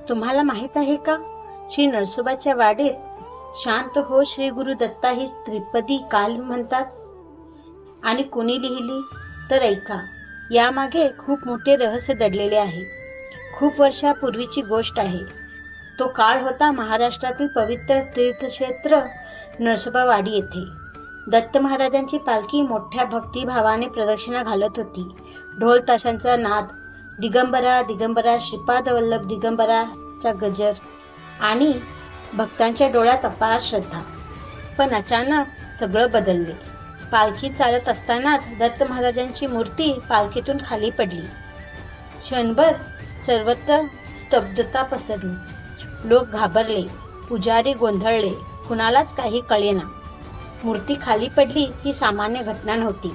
तुम्हाला माहित आहे का, श्री नरसोबाच्या वाडीत शांत हो श्री गुरु दत्ता ही त्रिपदी काल म्हणतात. आणि कोणी लिहिली तर ऐका. यामागे खूप मोठे रहस्य दडलेले आहे. खूप वर्षापूर्वीची गोष्ट आहे. तो काळ होता महाराष्ट्रातील पवित्र तीर्थक्षेत्र नरसोबावाडी येथे. दत्त महाराजांची पालखी मोठ्या भक्तिभावाने प्रदक्षिणा घालत होती. ढोल ताशांचा नाद, दिगंबरा दिगंबरा श्रीपाद वल्लभ दिगंबराचा गजर आणि भक्तांच्या डोळ्यात अपार श्रद्धा. पण अचानक सगळं बदलले. पालखी चालत असतानाच दत्त महाराजांची मूर्ती पालखीतून खाली पडली. क्षणभर सर्वत्र स्तब्धता पसरली. लोक घाबरले, पुजारी गोंधळले, कुणालाच काही कळेना. मूर्ती खाली पडली ही सामान्य घटना नव्हती.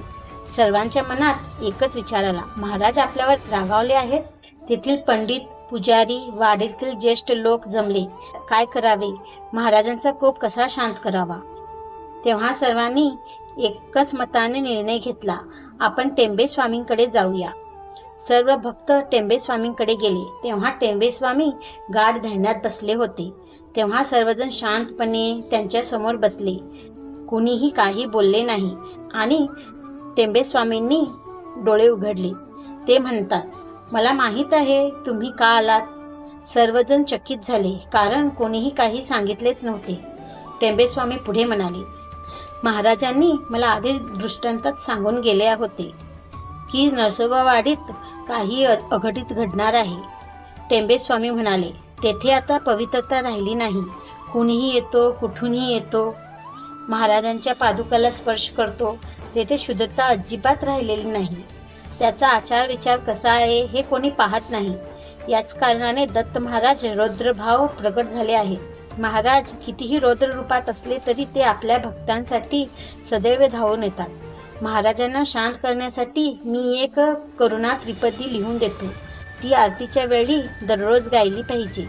सर्वांच्या मनात एकच विचार आला, महाराज आपल्यावर रागावले आहेत. तेथील पंडित, पुजारी, वाडीतील ज्येष्ठ लोक जमले. काय करावे? महाराजांचा कोप कसा शांत करावा? तेव्हा सर्वांनी एकच मताने निर्णय घेतला, आपण टेंबे स्वामींकडे जाऊया. सर्व भक्त टेंबे स्वामींकडे गेले. तेव्हा टेंबे स्वामी गाढ ध्यानात बसले होते. तेव्हा सर्वजण शांतपणे त्यांच्या समोर बसले. कुणीही काही बोलले नाही आणि टेंबे स्वामींनी डोळे उघडले. ते म्हणतात, मला माहीत आहे तुम्ही का आलात. सर्वजण चकित झाले, कारण कोणीही काही सांगितलेच नव्हते. टेंबे स्वामी पुढे म्हणाले, महाराजांनी मला आधी दृष्टांतात सांगून गेले होते की नरसोबावाडीत काही अघटित घडणार आहे. टेंबे स्वामी म्हणाले, तेथे आता पवित्रता राहिली नाही. कुणीही येतो, कुठूनही येतो, महाराजांच्या पादुकाला स्पर्श करतो. तेथे शुद्धता अजिबात राहिलेली नाही. त्याचा आचार विचार कसा आहे हे कोणी पाहत नाही. याच कारणाने दत्त महाराज रौद्रभाव प्रकट झाले आहेत. महाराज कितीही रौद्र रूपात असले तरी ते आपल्या भक्तांसाठी सदैव धावून येतात. महाराजांना शांत करण्यासाठी मी एक करुणा त्रिपदी लिहून देतो. ती आरतीच्या वेळी दररोज गायली पाहिजे.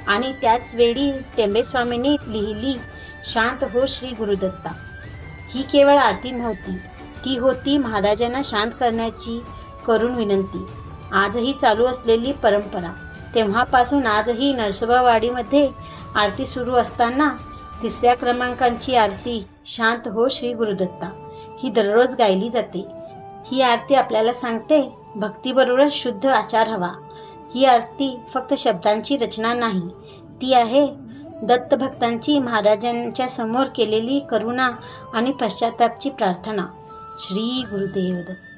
आणि त्याच वेळी टेंबे स्वामींनी लिहिली, शांत हो श्री गुरुदत्ता. ही केवळ आरती नव्हती, ती होती महाराजांना शांत करण्याची करुण विनंती. आजही चालू असलेली परंपरा. तेव्हापासून आजही नरसोबावाडीमध्ये आरती सुरू असताना 3ऱ्या क्रमांकाची आरती शांत हो श्री गुरुदत्ता ही दररोज गायली जाते. ही आरती आपल्याला सांगते, भक्तीबरोबरच शुद्ध आचार हवा. ही आरती फक्त शब्दांची रचना नाही, ती आहे दत्त भक्तांची महाराजांच्या समोर केलेली करुणा आणि पश्चातापची प्रार्थना. श्री गुरुदेव दत्त.